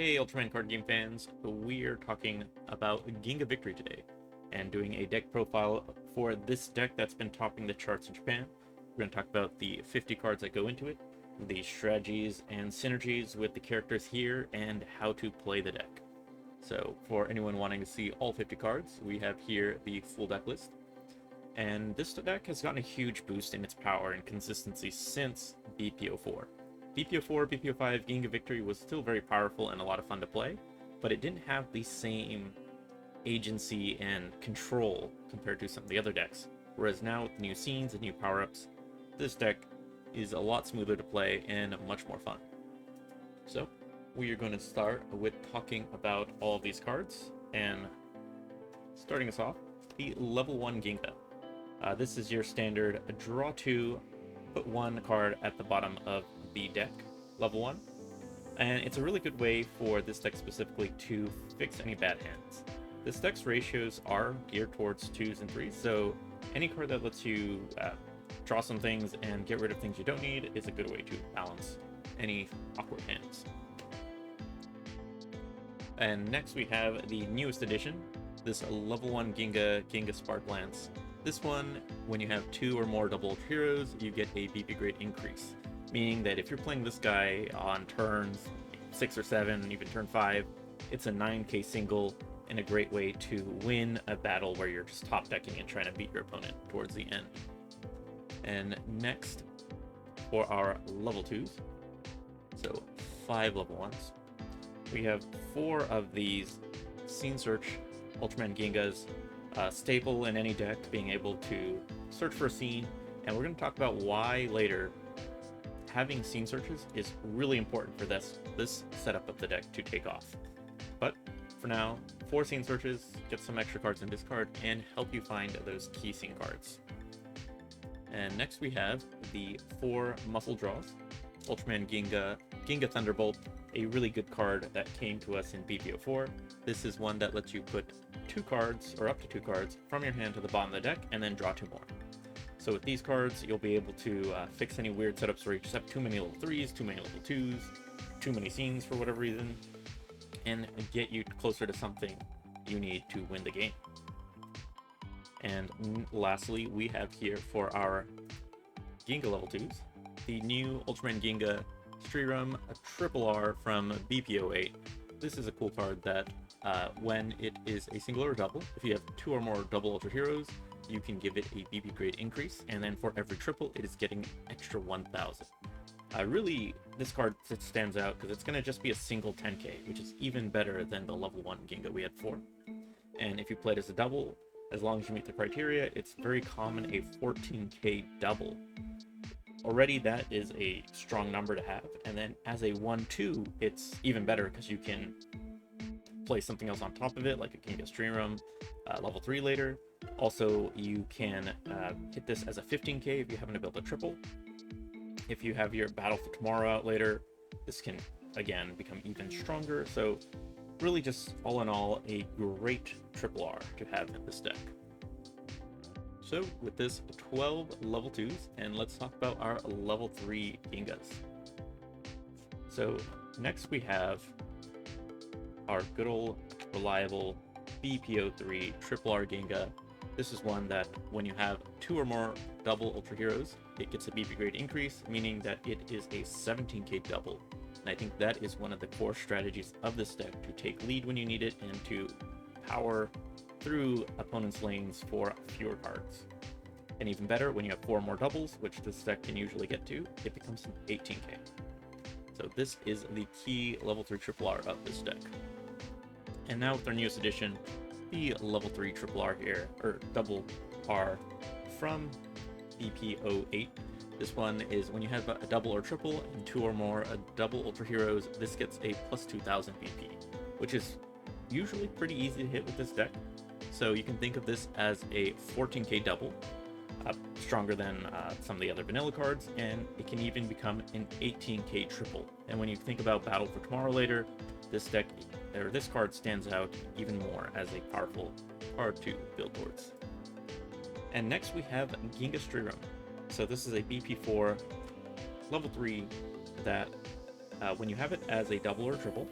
Hey Ultraman card game fans, we're talking about Ginga Victory today and doing a deck profile for this deck that's been topping the charts in Japan. We're going to talk about the 50 cards that go into it, the strategies and synergies with the characters here, and how to play the deck. So for anyone wanting to see all 50 cards, we have here the full deck list. And this deck has gotten a huge boost in its power and consistency since BP04. BP04, BP05, Ginga Victory was still very powerful and a lot of fun to play, but it didn't have the same agency and control compared to some of the other decks. Whereas now with new scenes and new power-ups, this deck is a lot smoother to play and much more fun. So we are going to start with talking about all of these cards, and starting us off, the level 1 Ginga. This is your standard draw 2, put 1 card at the bottom of the deck, level 1. And it's a really good way for this deck specifically to fix any bad hands. This deck's ratios are geared towards 2s and 3s, so any card that lets you draw some things and get rid of things you don't need is a good way to balance any awkward hands. And next we have the newest addition, this level 1 Ginga Spark Lance. This one, when you have 2 or more double heroes, you get a BP grade increase, meaning that if you're playing this guy on turns 6 or 7, even turn 5, it's a 9k single and a great way to win a battle where you're just top decking and trying to beat your opponent towards the end. And next, for our level 2s, so 5 level 1s, we have 4 of these Scene Search Ultraman Gingas, staple in any deck, being able to search for a scene, and we're going to talk about why later having scene searches is really important for this setup of the deck to take off. But for now, 4 scene searches, get some extra cards in discard, and help you find those key scene cards. And next we have the 4 muscle draws, Ultraman Ginga Thunderbolt, a really good card that came to us in BP04. This is one that lets you put 2 cards, or up to 2 cards, from your hand to the bottom of the deck, and then draw 2 more. So with these cards, you'll be able to fix any weird setups where you just have too many level 3s, too many level 2s, too many scenes for whatever reason, and get you closer to something you need to win the game. And lastly, we have here for our Ginga level 2s, the new Ultraman Ginga Strirum Triple R from BP08. This is a cool card that when it is a single or double, if you have 2 or more double Ultra Heroes, you can give it a BP grade increase, and then for every triple, it is getting extra 1000. Really, this card stands out because it's going to just be a single 10k, which is even better than the level 1 Ginga we had before. And if you play it as a double, as long as you meet the criteria, it's very common a 14k double. Already that is a strong number to have, and then as a 1-2, it's even better because you can play something else on top of it, like a Ginga Streamroom, level 3 later. Also, you can hit this as a 15k if you happen to build a triple. If you have your Battle for Tomorrow out later, this can, again, become even stronger. So really just, all in all, a great triple R to have in this deck. So with this 12 level 2s, and let's talk about our level 3 Gingas. So next we have our good old reliable BP03 Triple R Ginga. This is one that when you have 2 or more double Ultra Heroes, it gets a BP grade increase, meaning that it is a 17k double. And I think that is one of the core strategies of this deck, to take lead when you need it and to power through opponents' lanes for fewer cards. And even better, when you have 4 more doubles, which this deck can usually get to, it becomes an 18k. So this is the key level 3 Triple R of this deck. And now with our newest addition, the level 3 Triple R here, or double R from BP08. This one is when you have a double or triple and 2 or more double Ultra Heroes, this gets a plus 2000 BP, which is usually pretty easy to hit with this deck. So you can think of this as a 14k double, stronger than some of the other vanilla cards, and it can even become an 18k triple. And when you think about Battle for Tomorrow later, this deck, or this card, stands out even more as a powerful card to build towards. And next we have Ginga Strirum. So this is a BP4 level 3 that when you have it as a double or triple,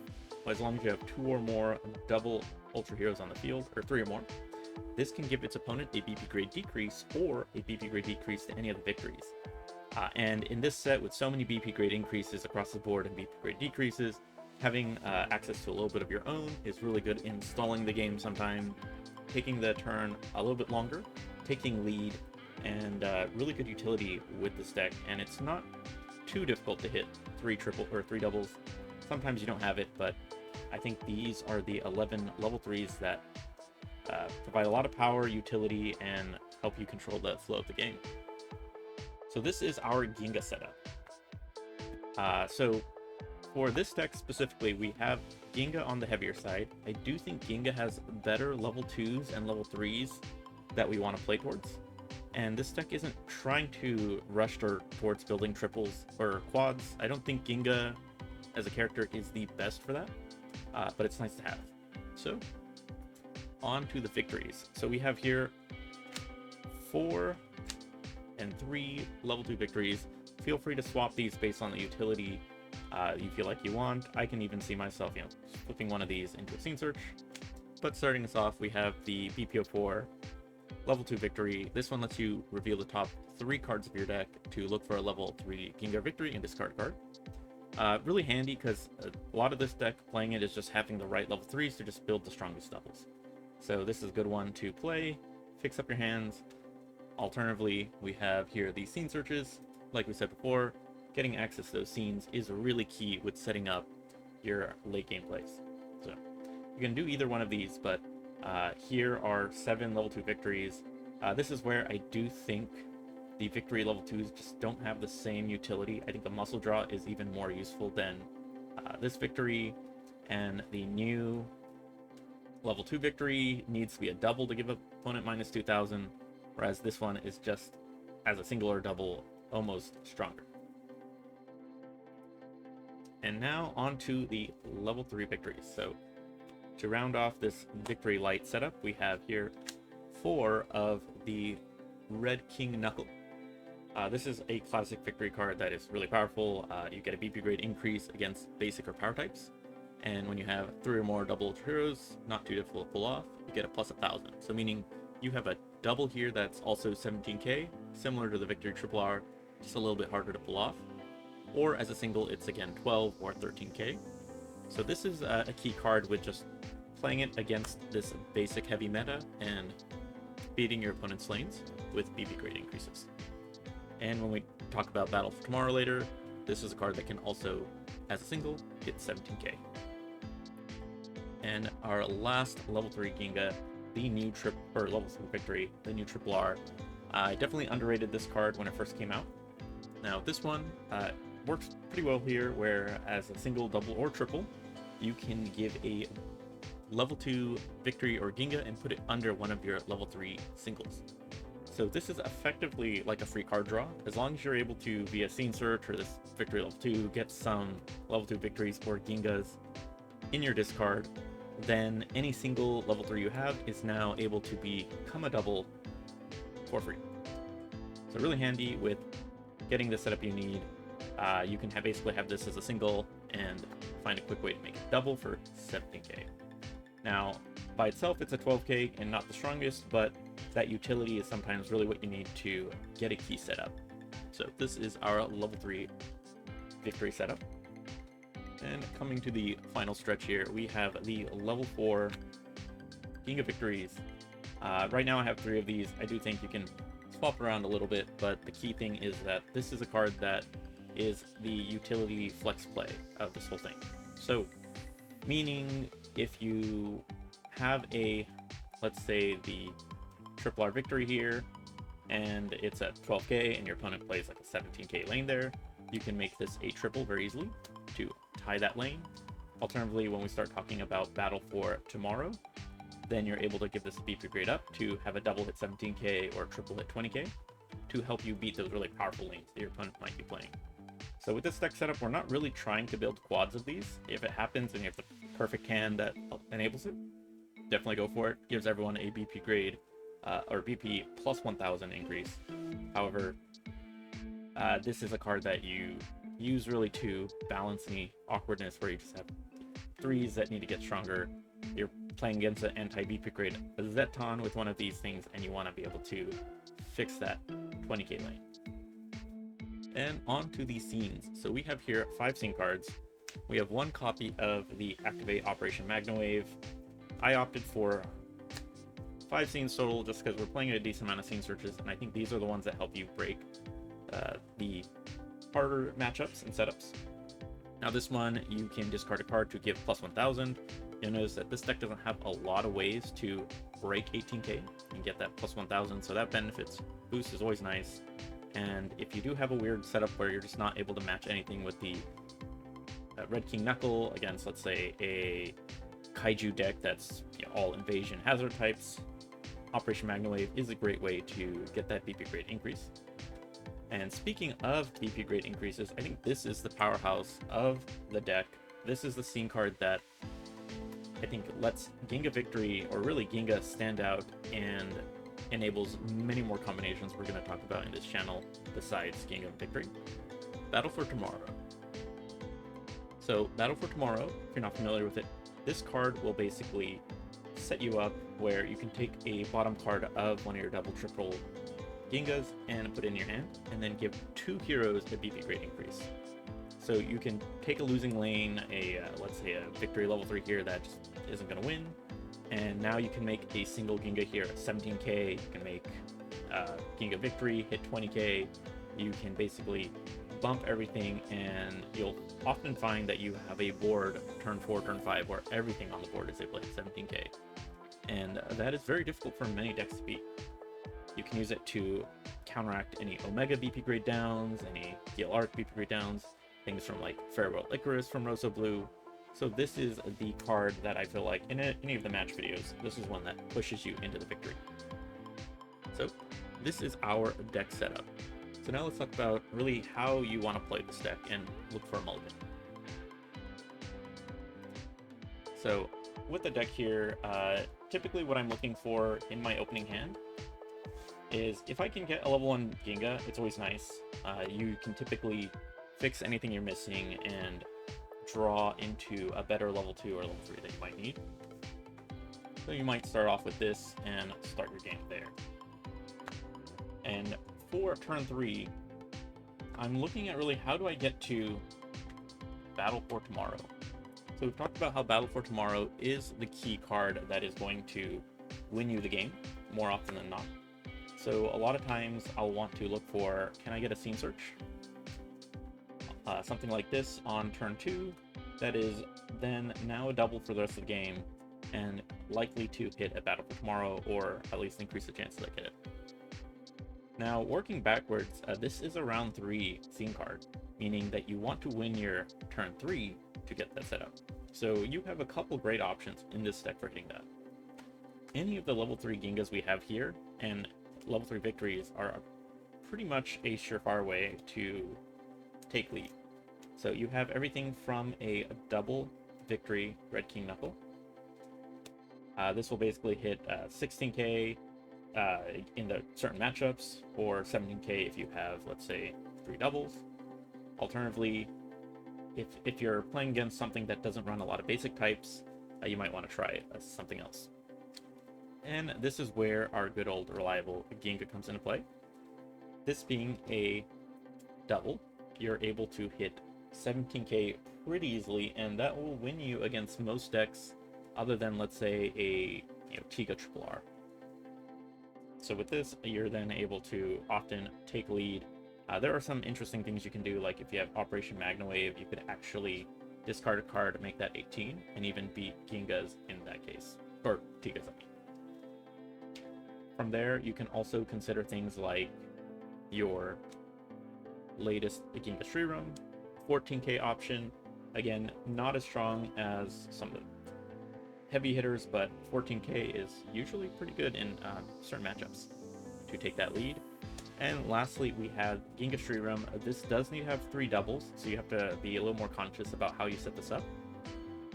as long as you have 2 or more double Ultra Heroes on the field, or 3 or more. This can give its opponent a BP grade decrease or a BP grade decrease to any of the victories. And in this set, with so many BP grade increases across the board and BP grade decreases, having access to a little bit of your own is really good in stalling the game sometime, taking the turn a little bit longer, taking lead, and really good utility with this deck. And it's not too difficult to hit 3 doubles. Sometimes you don't have it, but I think these are the 11 level 3s that provide a lot of power, utility, and help you control the flow of the game. So this is our Ginga setup. So for this deck specifically, we have Ginga on the heavier side. I do think Ginga has better level 2s and level 3s that we want to play towards. And this deck isn't trying to rush towards building triples or quads. I don't think Ginga as a character is the best for that, but it's nice to have. So on to the victories. So we have here 4 and 3 level 2 victories. Feel free to swap these based on the utility you feel like you want. I can even see myself, flipping one of these into a scene search. But starting us off, we have the BP04 level 2 victory. This one lets you reveal the top 3 cards of your deck to look for a level 3 Ginga Victory and discard a card. Really handy because a lot of this deck, playing it is just having the right level 3s to just build the strongest doubles. So this is a good one to play, fix up your hands. Alternatively, we have here the scene searches. Like we said before, getting access to those scenes is really key with setting up your late game plays. So you can do either one of these, but here are 7 level 2 victories. This is where I do think the victory level 2s just don't have the same utility. I think the muscle draw is even more useful than this victory, and the new level 2 victory needs to be a double to give opponent minus 2,000, whereas this one is just, as a single or double, almost stronger. And now on to the level 3 victories. So to round off this victory light setup, we have here 4 of the Red King Knuckle. This is a classic victory card that is really powerful. You get a BP grade increase against basic or power types. And when you have 3 or more double Ultra Heroes, not too difficult to pull off, you get a plus 1,000. So meaning you have a double here that's also 17k, similar to the Victory Triple R, just a little bit harder to pull off. Or as a single, it's again 12 or 13k. So this is a key card with just playing it against this basic heavy meta and beating your opponent's lanes with BP grade increases. And when we talk about Battle for Tomorrow later, this is a card that can also, as a single, hit 17k. And our last level 3 Ginga, the new level 3 victory, the new Triple R. I definitely underrated this card when it first came out. Now this one works pretty well here, where as a single, double, or triple, you can give a level 2 victory or Ginga and put it under one of your level 3 singles. So this is effectively like a free card draw. As long as you're able to, via scene search or this victory level 2, get some level 2 victories or Gingas in your discard, then any single level 3 you have is now able to become a double for free. So really handy with getting the setup you need. You can basically have this as a single and find a quick way to make it double for 17k. Now, by itself, it's a 12k and not the strongest, but that utility is sometimes really what you need to get a key setup. So this is our level 3 victory setup. And coming to the final stretch here, we have the level 4 Ginga Victories. Right now I have 3 of these. I do think you can swap around a little bit, but the key thing is that this is a card that is the utility flex play of this whole thing. So, meaning if you have let's say the Triple R Victory here, and it's at 12k, and your opponent plays like a 17k lane there, you can make this a triple very easily to tie that lane. Alternatively, when we start talking about Battle for Tomorrow, then you're able to give this a BP grade up to have a double hit 17k or triple hit 20k to help you beat those really powerful lanes that your opponent might be playing. So with this deck setup, we're not really trying to build quads of these. If it happens and you have the perfect hand that enables it, definitely go for it. Gives everyone a BP grade or BP plus 1000 increase. However, this is a card that you use really to balance any awkwardness where you just have threes that need to get stronger. You're playing against an anti-BP grade Zeton with one of these things, and you want to be able to fix that 20k lane. And on to the scenes. So we have here 5 scene cards. We have 1 copy of the Activate Operation Magnawave. I opted for 5 scenes total just because we're playing a decent amount of scene searches, and I think these are the ones that help you break the harder matchups and setups. Now this one, you can discard a card to give plus 1000. You'll notice that this deck doesn't have a lot of ways to break 18k and get that plus 1000, so that benefits boost is always nice. And if you do have a weird setup where you're just not able to match anything with the Red King Knuckle against, let's say, a Kaiju deck that's all invasion hazard types, Operation Magnawave is a great way to get that BP grade increase. And speaking of BP grade increases, I think this is the powerhouse of the deck. This is the scene card that I think lets Ginga Victory, or really Ginga, stand out and enables many more combinations we're going to talk about in this channel besides Ginga Victory. Battle for Tomorrow. So Battle for Tomorrow, if you're not familiar with it, this card will basically set you up where you can take a bottom card of one of your double triple Gingas and put it in your hand, and then give 2 heroes a BP grade increase. So you can take a losing lane, let's say a victory level 3 here that just isn't going to win, and now you can make a single Ginga here at 17k. You can make Ginga Victory hit 20k. You can basically bump everything, and you'll often find that you have a board turn 4, turn 5 where everything on the board is able to hit 17k, and that is very difficult for many decks to beat. You can use it to counteract any Omega BP grade downs, any DLR BP grade downs, things from like Farewell Icarus from Rosa Blue. So this is the card that I feel like in any of the match videos, this is one that pushes you into the victory. So this is our deck setup. So now let's talk about really how you want to play this deck and look for a mulligan. So with the deck here, typically what I'm looking for in my opening hand is if I can get a level 1 Ginga, it's always nice. You can typically fix anything you're missing and draw into a better level 2 or level 3 that you might need. So you might start off with this and start your game there. And for turn 3, I'm looking at really how do I get to Battle for Tomorrow. So we've talked about how Battle for Tomorrow is the key card that is going to win you the game more often than not. So a lot of times I'll want to look for, can I get a scene search? Something like this on turn 2, that is then now a double for the rest of the game and likely to hit a Battle for Tomorrow, or at least increase the chances I get it. Now working backwards, this is a round 3 scene card, meaning that you want to win your turn 3 to get that set up. So you have a couple great options in this deck for hitting that. Any of the level 3 Gingas we have here and level 3 victories are pretty much a surefire way to take lead. So you have everything from a double victory Red King Knuckle. This will basically hit 16k in the certain matchups, or 17k if you have, let's say, 3 doubles. Alternatively, if you're playing against something that doesn't run a lot of basic types, you might want to try something else. And this is where our good old reliable Ginga comes into play. This being a double, you're able to hit 17k pretty easily, and that will win you against most decks other than, let's say, a Tiga Triple R. So with this, you're then able to often take lead. There are some interesting things you can do, like if you have Operation Magnawave, you could actually discard a card to make that 18 and even beat Gingas in that case, or Tigas. From there, you can also consider things like your latest Ginga Shriram, 14k option. Again, not as strong as some of the heavy hitters, but 14k is usually pretty good in certain matchups to take that lead. And lastly, we have Ginga Shriram. This does need to have 3 doubles, so you have to be a little more conscious about how you set this up.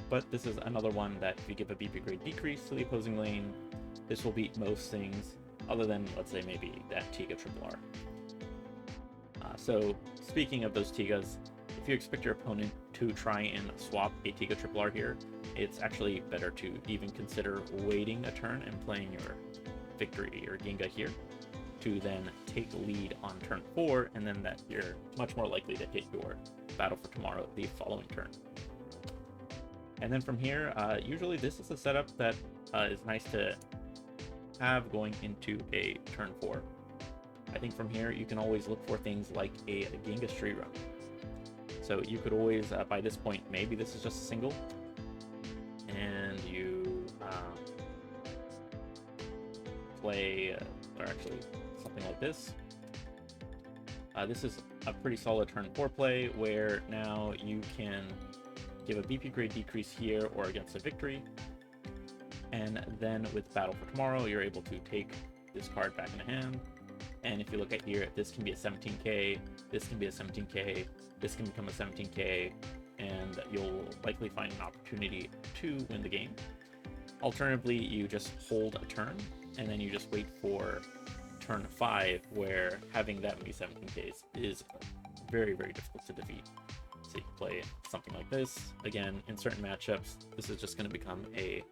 But this is another one that if you give a BP grade decrease to the opposing lane, this will beat most things, other than, let's say, maybe that Tiga Triple R. So speaking of those Tigas, if you expect your opponent to try and swap a Tiga Triple R here, it's actually better to even consider waiting a turn and playing your Victory or Ginga here to then take the lead on turn 4, and then that you're much more likely to hit your Battle for Tomorrow the following turn. And then from here, usually this is a setup that is nice to have going into a turn 4. I think from here you can always look for things like a Ginga Street Run. So you could always, by this point, maybe this is just a single, and you play, or actually something like this. This is a pretty solid turn 4 play where now you can give a BP grade decrease here or against a victory, and then with Battle for Tomorrow you're able to take this card back in the hand. And if you look at here, this can be a 17k, this can be a 17k, this can become a 17k, and you'll likely find an opportunity to win the game. Alternatively, you just hold a turn, and then you just wait for turn 5, where having that many 17ks is very, very difficult to defeat. So you can play something like this. Again, in certain matchups, this is just going to become a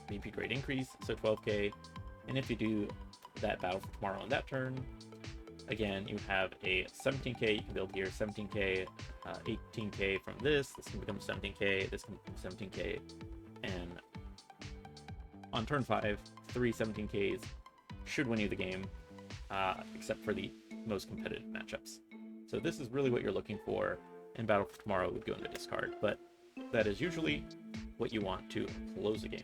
BP grade increase, so 12k. And if you do that Battle for Tomorrow on that turn, again, you have a 17k, you can build here 17k, 18k from this can become 17k, this can become 17k, and on turn 5, 3 17ks should win you the game, except for the most competitive matchups. So this is really what you're looking for, and Battle for Tomorrow would go into discard, but that is usually what you want to close a game.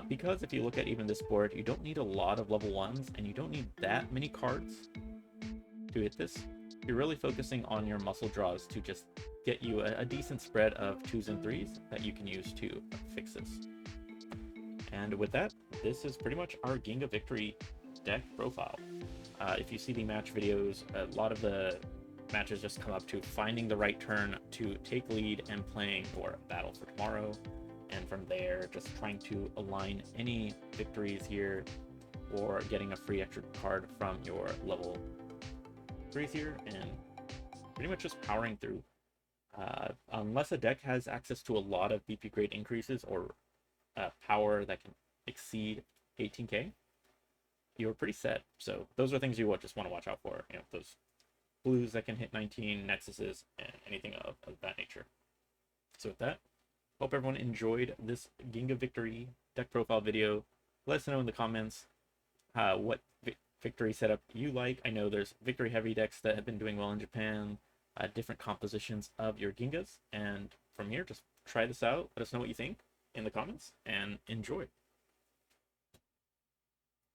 Because if you look at even this board, you don't need a lot of level 1s, and you don't need that many cards to hit this. You're really focusing on your muscle draws to just get you a decent spread of 2s and 3s that you can use to fix this. And with that, this is pretty much our Ginga Victory deck profile. If you see the match videos, a lot of the matches just come up to finding the right turn to take lead and playing your Battle for Tomorrow. And from there, just trying to align any victories here or getting a free extra card from your level 3s here, and pretty much just powering through. Unless a deck has access to a lot of BP grade increases or power that can exceed 18k, you're pretty set. So those are things you would just want to watch out for. You know, those blues that can hit 19, nexuses, and anything of that nature. So with that, hope everyone enjoyed this Ginga Victory deck profile video. Let us know in the comments what victory setup you like. I know there's victory heavy decks that have been doing well in Japan, different compositions of your Gingas, and from here, just try this out. Let us know what you think in the comments, and enjoy.